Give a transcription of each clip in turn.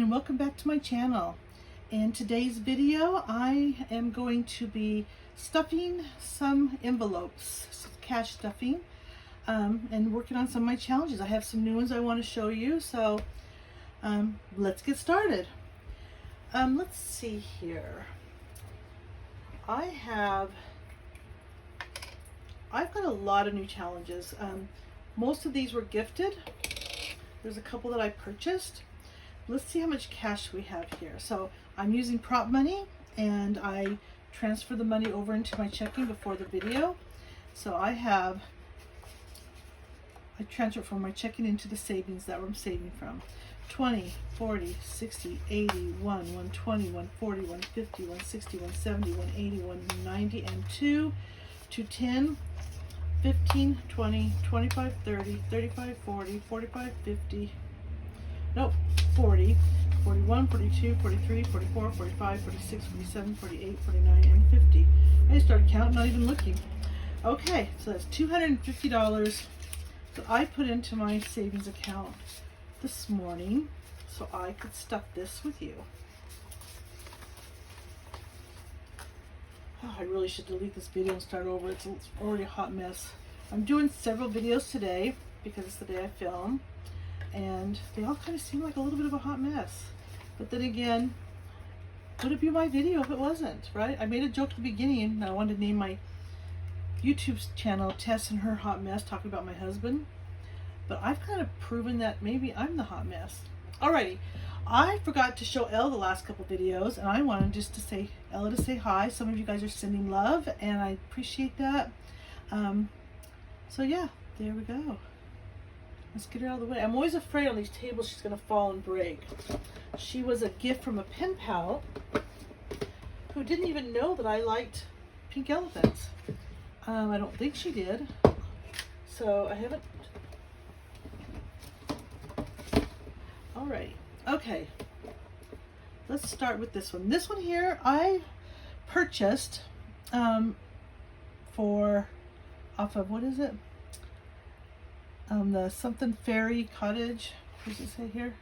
everyone, welcome back to my channel. In today's video I am going to be stuffing some envelopes, some cash stuffing, and working on some of my challenges. I have some new ones I want to show you, so let's get started. Let's see here. I've got a lot of new challenges. Most of these were gifted. There's a couple that I purchased. Let's see how much cash we have here. So I'm using prop money, and I transfer the money over into my checking before the video. So I transfer from my checking into the savings that I'm saving from. 20, 40, 60, 80, 120, 140, 150, 160, 170, 180, 190, and 2 to 10, 15, 20, 25, 30, 35, 40, 45, 50, nope, 40, 41, 42, 43, 44, 45, 46, 47, 48, 49, and 50. I just started counting, not even looking. Okay, so that's $250 that I put into my savings account this morning so I could stuff this with you. Oh, I really should delete this video and start over. It's already a hot mess. I'm doing several videos today because it's the day I film, and they all kind of seem like a little bit of a hot mess. But then again, would it be my video if it wasn't, right? I made a joke at the beginning, and I wanted to name my YouTube channel Tess and Her Hot Mess, talking about my husband. But I've kind of proven that maybe I'm the hot mess. Alrighty, I forgot to show Elle the last couple videos, and I wanted just to say, Ella to say hi. Some of you guys are sending love, and I appreciate that. So yeah, there we go. Let's get her out of the way. I'm always afraid on these tables she's going to fall and break. She was a gift from a pen pal who didn't even know that I liked pink elephants. I don't think she did. So I haven't... Alrighty. Okay. Let's start with this one. This one here I purchased off of, what is it? The something fairy cottage. What does it say here?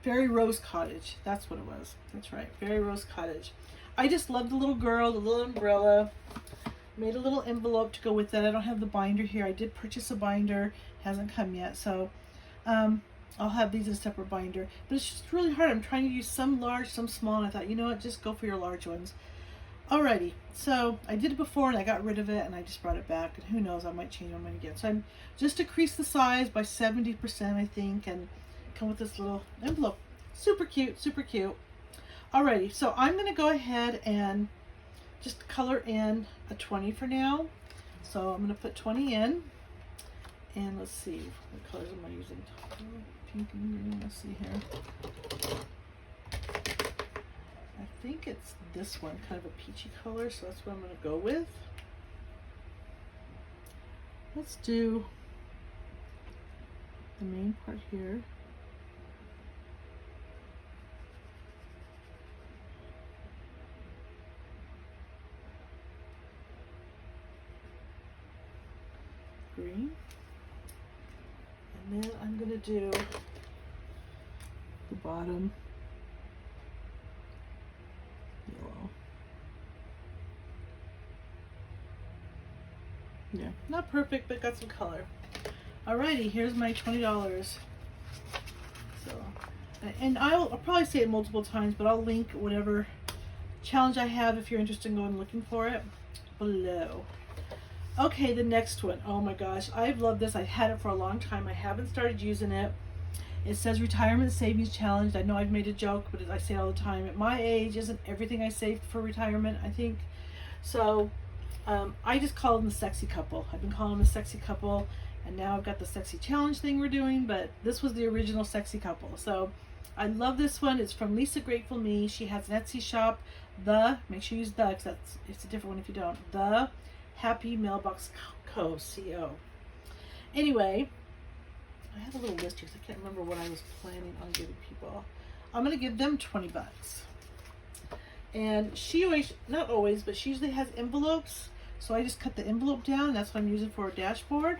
Fairy Rose Cottage. That's what it was. That's right. Fairy Rose Cottage. I just love the little girl, the little umbrella. Made a little envelope to go with that. I don't have the binder here. I did purchase a binder. Hasn't come yet. So I'll have these in a separate binder. But it's just really hard. I'm trying to use some large, some small. And I thought, you know what? Just go for your large ones. Alrighty, so I did it before and I got rid of it, and I just brought it back, and who knows, I might change my mind again. So I'm just decrease the size by 70%, I think, and come with this little envelope. Super cute, super cute. Alrighty, so I'm going to go ahead and just color in a 20 for now. So I'm going to put 20 in, and let's see, what colors am I using? Pink and green, let's see here. I think it's this one, kind of a peachy color, so that's what I'm going to go with. Let's do the main part here. Green. And then I'm going to do the bottom. Yellow. Yeah, not perfect, but got some color. Alrighty, here's my $20. So, and I'll probably say it multiple times, but I'll link whatever challenge I have if you're interested in going looking for it below. Okay, the next one. Oh my gosh, I've loved this. I've had it for a long time. I haven't started using it. It says Retirement Savings Challenge. I know I've made a joke, but I say it all the time. At my age, isn't everything I saved for retirement, I think. So I just call them the sexy couple. I've been calling them the sexy couple, and now I've got the sexy challenge thing we're doing, but this was the original sexy couple. So I love this one. It's from Lisa Grateful Me. She has an Etsy shop. Make sure you use the, because it's a different one if you don't. The Happy Mailbox Co. C-O. Anyway, I have a little list here, so I can't remember what I was planning on giving people. I'm going to give them 20 bucks. And she always, not always, but she usually has envelopes. So I just cut the envelope down. That's what I'm using for a dashboard.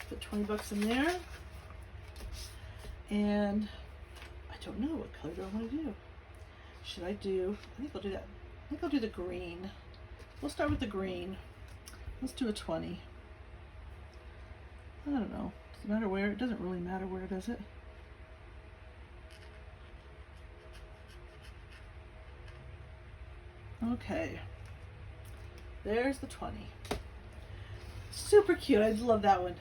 Put 20 bucks in there. And I don't know, what color do I want to do? Should I do, I think I'll do that. I think I'll do the green. We'll start with the green. Let's do a 20. I don't know. Does it matter where? It doesn't really matter where, does it? Okay. There's the 20. Super cute. I love that one.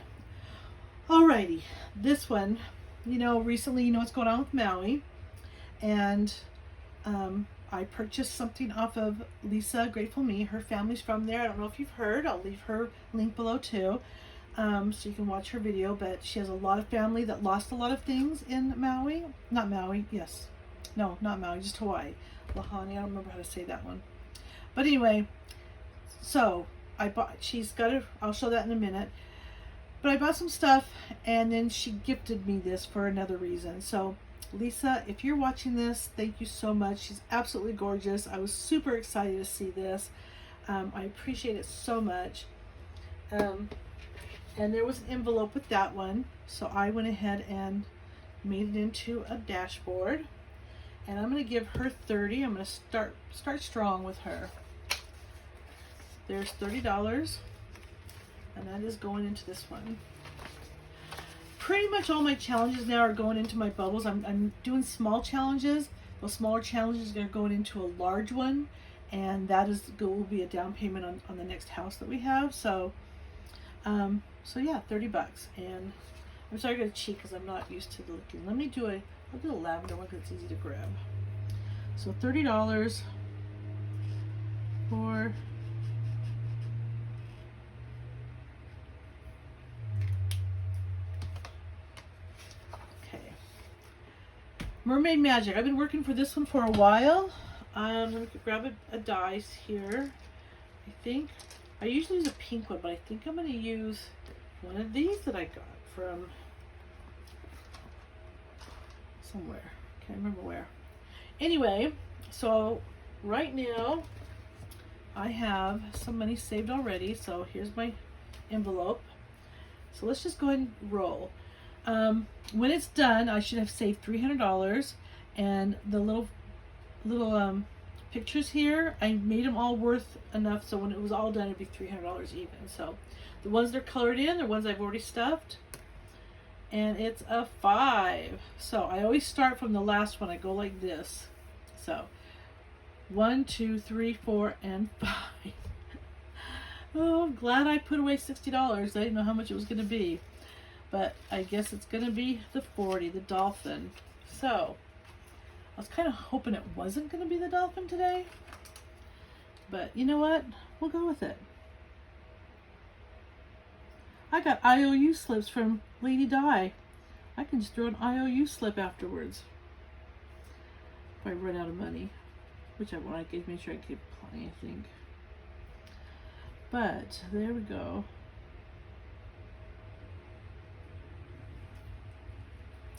Alrighty. This one, you know, recently, you know what's going on with Maui. And I purchased something off of Lisa Grateful Me. Her family's from there. I don't know if you've heard. I'll leave her link below too. So you can watch her video. But she has a lot of family that lost a lot of things in Maui. Not Maui. Yes. No, not Maui. Just Hawaii. Lahani. I don't remember how to say that one. But anyway, so I bought, she's got it, I'll show that in a minute. But I bought some stuff and then she gifted me this for another reason. So Lisa, if you're watching this, thank you so much. She's absolutely gorgeous. I was super excited to see this. I appreciate it so much. And there was an envelope with that one. So I went ahead and made it into a dashboard. And I'm going to give her 30. I'm going to start strong with her. There's $30, and that is going into this one. Pretty much all my challenges now are going into my bubbles. I'm doing small challenges. Those smaller challenges are going into a large one, and that will be a down payment on the next house that we have. So yeah, $30. And I'm sorry I got to cheat because I'm not used to looking. I'll do a lavender one because it's easy to grab. So $30 for Mermaid Magic. I've been working for this one for a while. Let me grab a dice here. I think I usually use a pink one, but I think I'm going to use one of these that I got from somewhere. Can't remember where. Anyway, so right now I have some money saved already. So here's my envelope. So let's just go ahead and roll. When it's done, I should have saved $300, and the little pictures here, I made them all worth enough so when it was all done it'd be $300 even. So the ones that are colored in, the ones I've already stuffed, and it's a 5. So I always start from the last one. I go like this. So 1, 2, 3, 4, and 5. Oh, I'm glad I put away $60. I didn't know how much it was going to be. But I guess it's going to be the 40, the dolphin. So, I was kind of hoping it wasn't going to be the dolphin today. But you know what? We'll go with it. I got IOU slips from Lady Di. I can just throw an IOU slip afterwards. If I run out of money. Which I want to make sure I keep plenty, I think. But, there we go.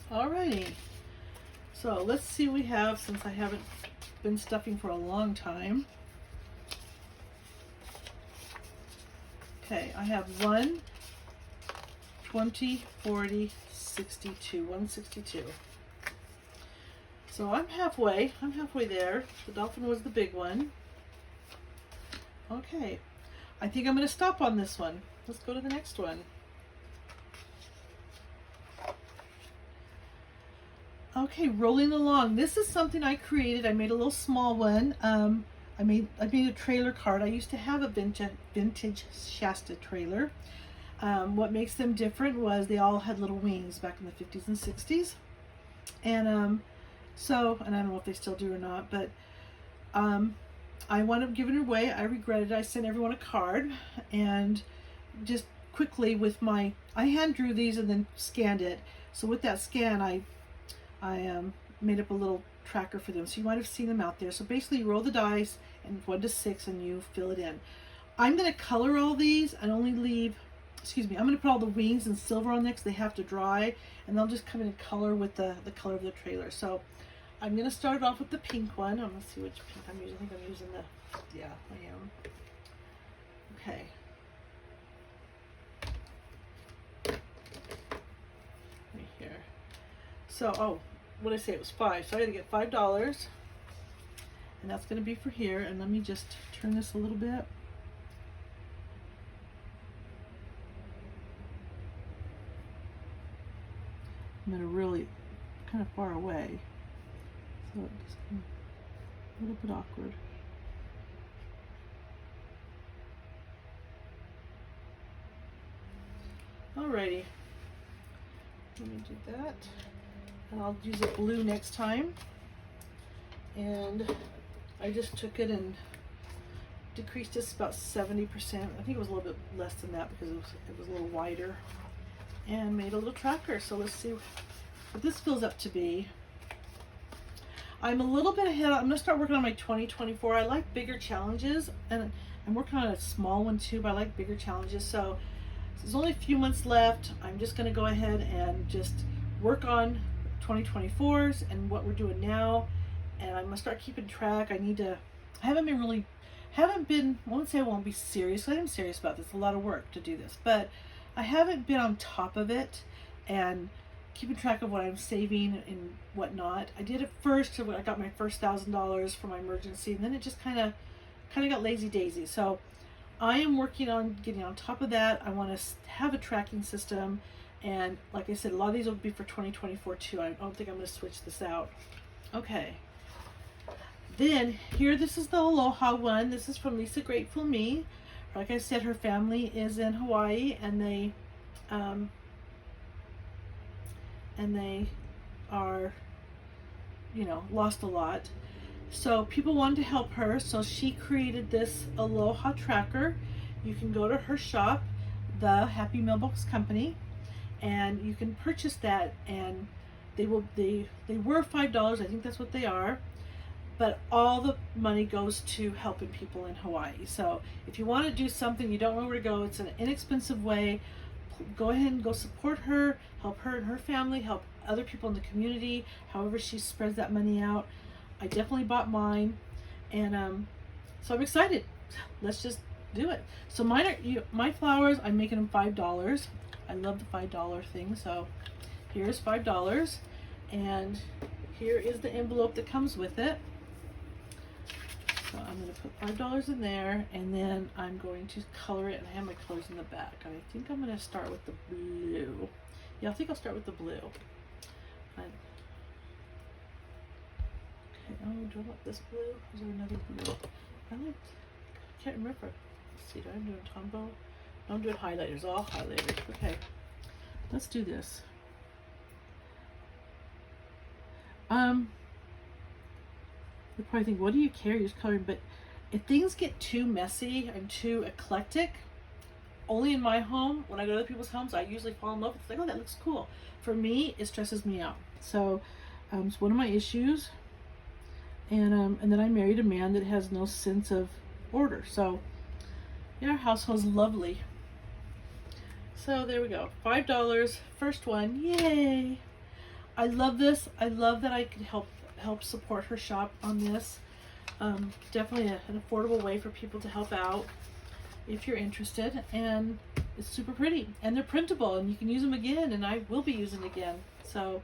Alrighty, so let's see what we have since I haven't been stuffing for a long time. Okay, I have 1, 20, 40, 62, 162. So I'm halfway there. The dolphin was the big one. Okay, I think I'm going to stop on this one. Let's go to the next one. Okay, rolling along. This is something I created. I made a little small one. I made a trailer card. I used to have a vintage Shasta trailer. What makes them different was they all had little wings back in the 50s and 60s. And and I don't know if they still do or not, but I wound up giving it away. I regretted it. I sent everyone a card, and just quickly with I hand drew these and then scanned it. So with that scan, I made up a little tracker for them. So you might have seen them out there. So basically you roll the dice and 1 to 6 and you fill it in. I'm going to color all these and only leave, I'm going to put all the wings in silver on next. They have to dry, and they'll just come in color with the color of the trailer. So I'm going to start off with the pink one. I'm going to see which pink I'm using. I think I'm using yeah, I am. Okay. So, oh, what did I say? It was 5. So I gotta get $5. And that's gonna be for here. And let me just turn this a little bit. I'm gonna really kind of far away. So it just a little bit awkward. Alrighty, let me do that, and I'll use it blue next time. And I just took it and decreased this about 70%. I think it was a little bit less than that because it was a little wider, and made a little tracker. So let's see what this fills up to be. I'm a little bit ahead. I'm gonna start working on my 2024. I like bigger challenges, and I'm working on a small one too, but I like bigger challenges. So there's only a few months left. I'm just going to go ahead and just work on 2024s and what we're doing now. And I'm going to start keeping track. I won't say I won't be serious. I am serious about this. It's a lot of work to do this, but I haven't been on top of it and keeping track of what I'm saving and whatnot. I did it first. So I got my first $1,000 for my emergency, and then it just kind of got lazy daisy. So I am working on getting on top of that. I want to have a tracking system, and like I said, a lot of these will be for 2024 too. I don't think I'm going to switch this out. Okay. Then here, this is the Aloha one. This is from Lisa Grateful Me. Like I said, her family is in Hawaii, and they are, lost a lot. So people wanted to help her, so she created this Aloha tracker. You can go to her shop, the Happy Mailbox Company, and you can purchase that, and they were $5. I think that's what they are, but all the money goes to helping people in Hawaii. So if you want to do something, you don't know where to go, it's an inexpensive way. Go ahead and go support her, help her and her family, help other people in the community, however she spreads that money out. I definitely bought mine, and so I'm excited. Let's just do it. So my flowers, I'm making them $5. I love the $5 thing. So here's $5, and here is the envelope that comes with it. So I'm going to put $5 in there, and then I'm going to color it, and I have my colors in the back. And I think I'm going to start with the blue. Yeah, I think I'll start with the blue. Oh, do I want this blue? Is there another blue? I can't remember. Let's see, do I do a combo? No, I'm doing highlighters, all highlighters. Okay, let's do this. You probably think, what do you care? You're just coloring. But if things get too messy and too eclectic, only in my home, when I go to other people's homes, I usually fall in love with it. It's like, oh, that looks cool. For me, it stresses me out. So it's one of my issues. And then I married a man that has no sense of order. So yeah, our household's lovely. So there we go. $5, first one. Yay! I love this. I love that I could help support her shop on this. Definitely an affordable way for people to help out if you're interested. And it's super pretty. And they're printable, and you can use them again, and I will be using it again. So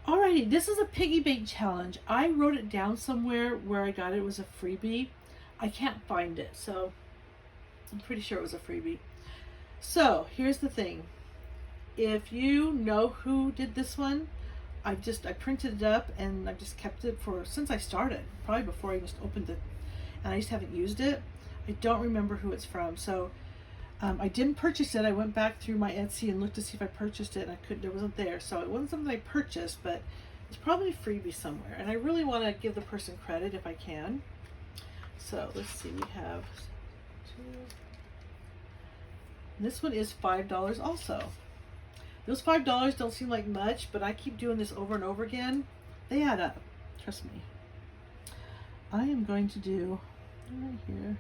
alrighty, this is a piggy bank challenge. I wrote it down somewhere where I got it. It was a freebie. I can't find it, so I'm pretty sure it was a freebie. So here's the thing. If you know who did this one, I printed it up, and I've just kept it since I started, probably before I just opened it, and I just haven't used it. I don't remember who it's from, so I didn't purchase it. I went back through my Etsy and looked to see if I purchased it, and it wasn't there. So it wasn't something I purchased, but it's probably a freebie somewhere, and I really want to give the person credit if I can. So let's see, we have two. This one is $5 also. Those $5 don't seem like much, but I keep doing this over and over again. They add up, trust me. I am going to do right here.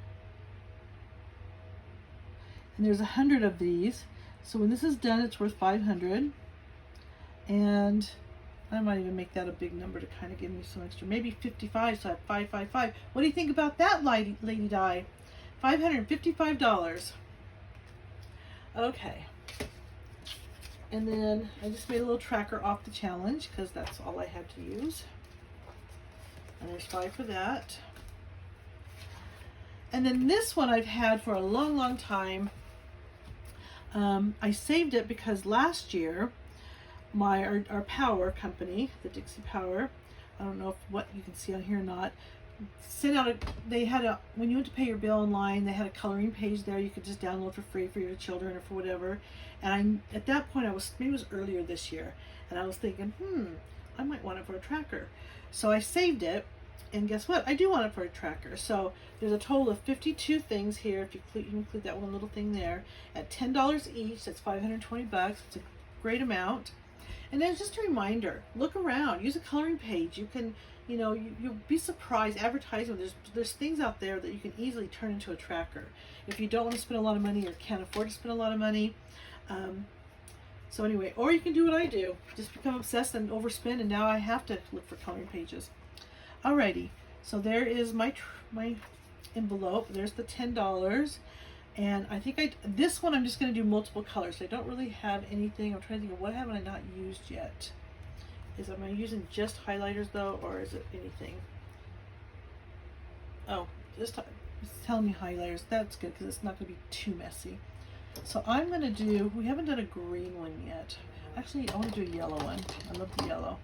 And there's 100 of these. So when this is done, it's worth 500. And I might even make that a big number to kind of give me some extra. Maybe 55, so I have 555. What do you think about that, Lady Di? $555. Okay. And then I just made a little tracker off the challenge because that's all I had to use. And there's 5 for that. And then this one I've had for a long, long time. I saved it because last year, our power company, the Dixie Power, I don't know what you can see on here or not, sent out when you went to pay your bill online, they had a coloring page there you could just download for free for your children or for whatever. And at that point, maybe it was earlier this year, and I was thinking, I might want it for a tracker. So I saved it, and guess what? I do want it for a tracker. So there's a total of 52 things here. If you include that one little thing there, at $10 each, that's $520. It's a great amount. And then just a reminder, look around, use a coloring page. You can, you'll be surprised. Advertisement, there's things out there that you can easily turn into a tracker if you don't want to spend a lot of money or can't afford to spend a lot of money. So anyway, or you can do what I do, just become obsessed and overspend, and now I have to look for coloring pages. Alrighty, so there is my envelope. There's the $10. And I think this one I'm just going to do multiple colors. I don't really have anything. I'm trying to think of what haven't I not used yet. Am I using just highlighters though, or is it anything? Oh, it's telling me highlighters. That's good because it's not going to be too messy. So I'm going to do, we haven't done a green one yet. Actually, I want to do a yellow one. I love the yellow.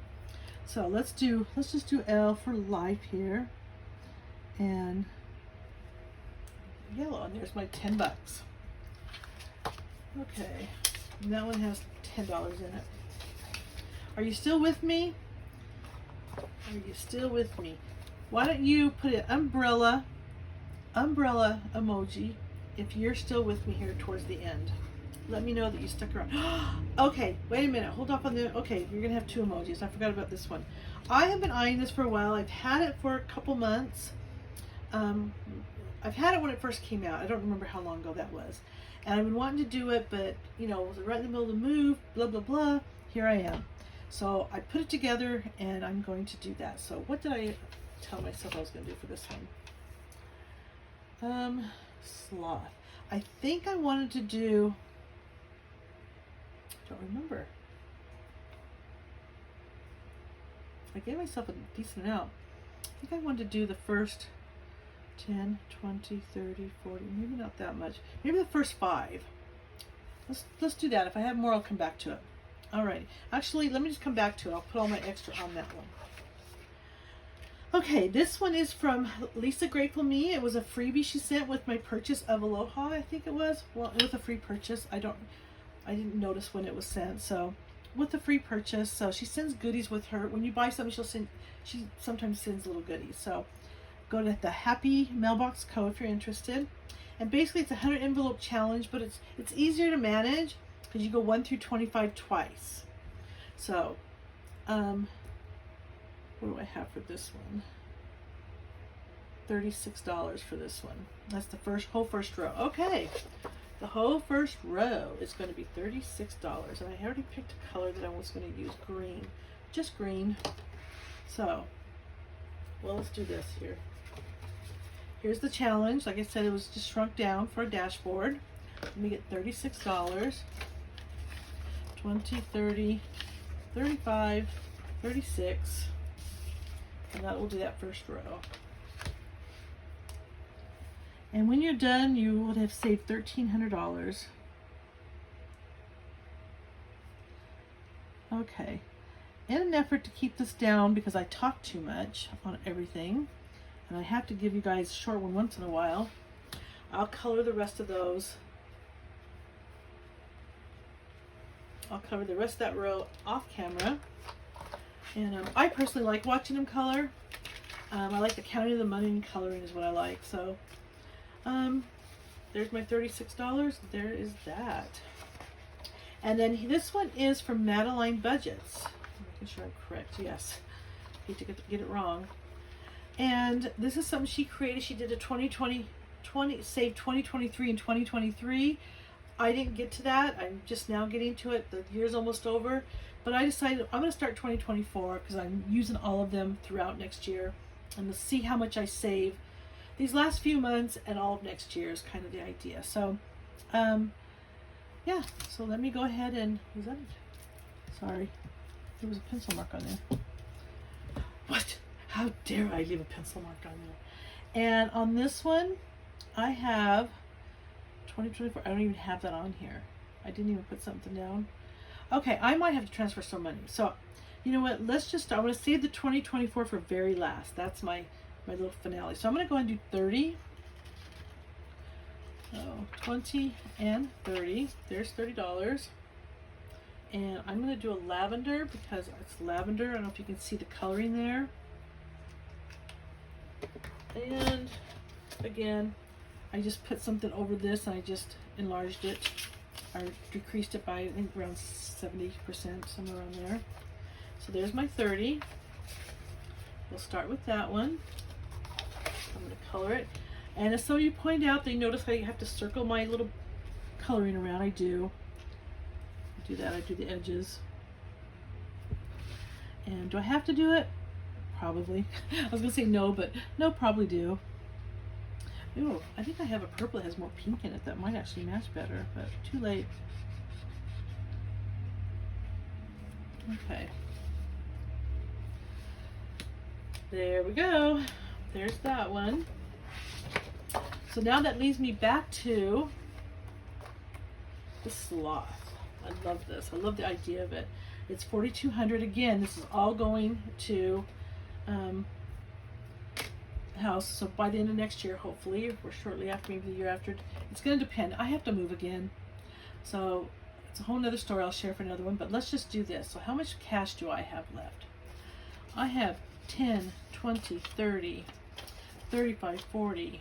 So let's just do L for life here. And yellow, and there's my $10. Okay, and that one has $10 in it. Are you still with me? Are you still with me? Why don't you put an umbrella emoji if you're still with me here towards the end. Let me know that you stuck around. Okay, wait a minute. Hold off on the... Okay, you're going to have 2 emojis. I forgot about this one. I have been eyeing this for a while. I've had it for a couple months. I've had it when it first came out. I don't remember how long ago that was. And I've been wanting to do it, but, was right in the middle of the move, blah, blah, blah. Here I am. So I put it together, and I'm going to do that. So what did I tell myself I was going to do for this one? Sloth. I think I wanted to do... I don't remember. I gave myself a decent amount. I think I wanted to do the first 10, 20, 30, 40, maybe not that much. Maybe the first 5. Let's do that. If I have more, I'll come back to it. Alright. Actually, let me just come back to it. I'll put all my extra on that one. Okay, this one is from Lisa Grateful Me. It was a freebie she sent with my purchase of Aloha, I think it was. Well, with a free purchase. I didn't notice when it was sent. So, with a free purchase. So, she sends goodies with her. When you buy something, she sometimes sends little goodies. So, go to the Happy Mailbox Co if you're interested. And basically, it's a 100 envelope challenge, but it's easier to manage because you go 1 through 25 twice. So, what do I have for this one? $36 for this one. That's the whole first row. Okay, the whole first row is going to be $36, and I already picked a color that I was going to use, green, just green. So, well, let's do this here. Here's the challenge. Like I said, it was just shrunk down for a dashboard. Let me get $36, 20, 30, 35, 36. And that will do that first row. And when you're done, you would have saved $1,300. Okay. In an effort to keep this down, because I talk too much on everything, and I have to give you guys a short one once in a while, I'll color the rest of those. I'll cover the rest of that row off camera. And I personally like watching them color. I like the counting of the money and coloring is what I like. So, there's my $36. There is that. And then this one is from Madeline Budgets. Making sure I'm correct. Yes. Hate to get it wrong. And this is something she created. She did a saved 2023 and 2023. I didn't get to that. I'm just now getting to it. The year's almost over. But I decided I'm going to start 2024 because I'm using all of them throughout next year. And to see how much I save these last few months and all of next year is kind of the idea. So yeah, so let me go ahead and, is that it? Sorry, there was a pencil mark on there. What? How dare I leave a pencil mark on there? And on this one, I have 2024. I don't even have that on here. I didn't even put something down. Okay, I might have to transfer some money. So, you know what? Let's just, I want to save the 2024 for very last. That's my little finale. So I'm going to go and do 30. So 20 and 30. There's $30. And I'm going to do a lavender because it's lavender. I don't know if you can see the coloring there. And again, I just put something over this and I just enlarged it or decreased it by, I think, around 70%, somewhere around there. So there's my 30. We'll start with that one. I'm going to color it. And as some of you pointed out, they notice I have to circle my little coloring around. I do that. I do the edges. And do I have to do it? Probably. I was going to say no, but no, probably do. Ooh, I think I have a purple that has more pink in it that might actually match better, but too late. Okay. There we go. There's that one. So now that leaves me back to the Sloth. I love this. I love the idea of it. It's $4,200. Again, this is all going to house. So by the end of next year, hopefully, or shortly after, maybe the year after, it's going to depend. I have to move again. So it's a whole nother story I'll share for another one, but let's just do this. So how much cash do I have left? I have 10, 20, 30, 35, 40,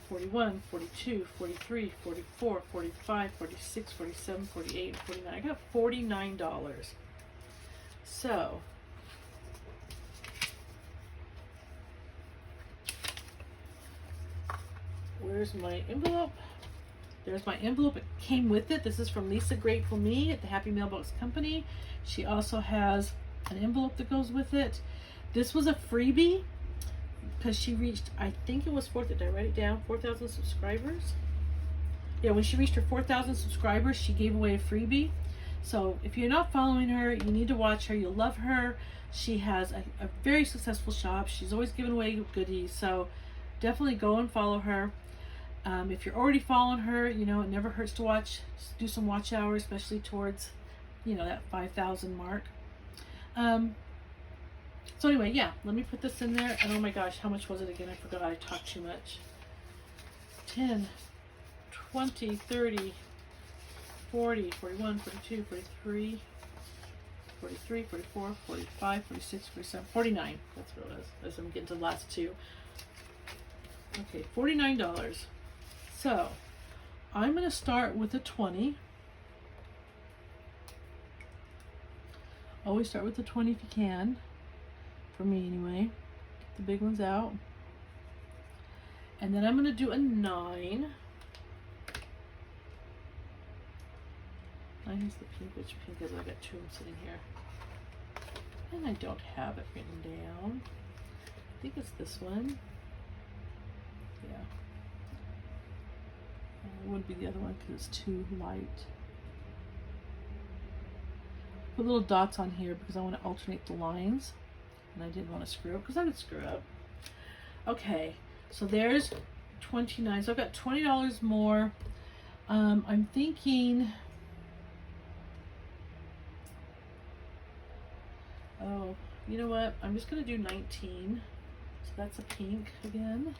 41, 42, 43, 44, 45, 46, 47, 48, 49. I got $49. So where's my envelope? There's my envelope. It came with it. This is from Lisa Grateful Me at the Happy Mailbox Company. She also has an envelope that goes with it. This was a freebie because she reached, I think it was did I write it down? 4,000 subscribers. Yeah, when she reached her 4,000 subscribers, she gave away a freebie. So if you're not following her, you need to watch her. You'll love her. She has a very successful shop. She's always giving away goodies. So definitely go and follow her. If you're already following her, you know, it never hurts to do some watch hours, especially towards, you know, that 5,000 mark. So anyway, yeah, let me put this in there. And oh my gosh, how much was it again? I forgot. I talked too much. 10, 20, 30, 40, 41, 42, 43, 43, 44, 45, 46, 47, 49. That's what it was, as I'm getting to the last two. Okay, $49. So I'm going to start with a 20. Always start with the 20 if you can. For me anyway. Get the big ones out. And then I'm going to do a 9. 9 is the pink. Which pink is it? I got two of them sitting here. And I don't have it written down. I think it's this one. Yeah. It wouldn't be the other one because it's too light. Put little dots on here because I want to alternate the lines. And I didn't want to screw up because I would screw up. Okay, so there's 29. So I've got $20 more. I'm thinking, oh, you know what? I'm just going to do 19. So that's a pink again.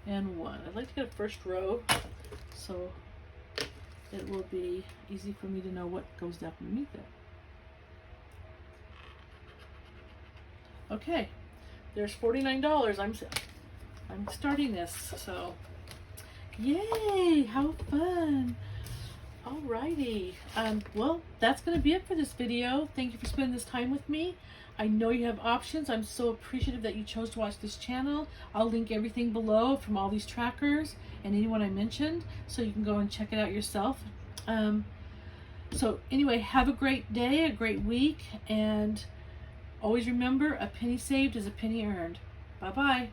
And 1. I'd like to get a first row so it will be easy for me to know what goes down underneath it. Okay, there's $49. I'm starting this, so yay! How fun! Alrighty, well, that's going to be it for this video. Thank you for spending this time with me. I know you have options. I'm so appreciative that you chose to watch this channel. I'll link everything below from all these trackers and anyone I mentioned, so you can go and check it out yourself. So anyway, have a great day, a great week, and always remember, a penny saved is a penny earned. Bye-bye.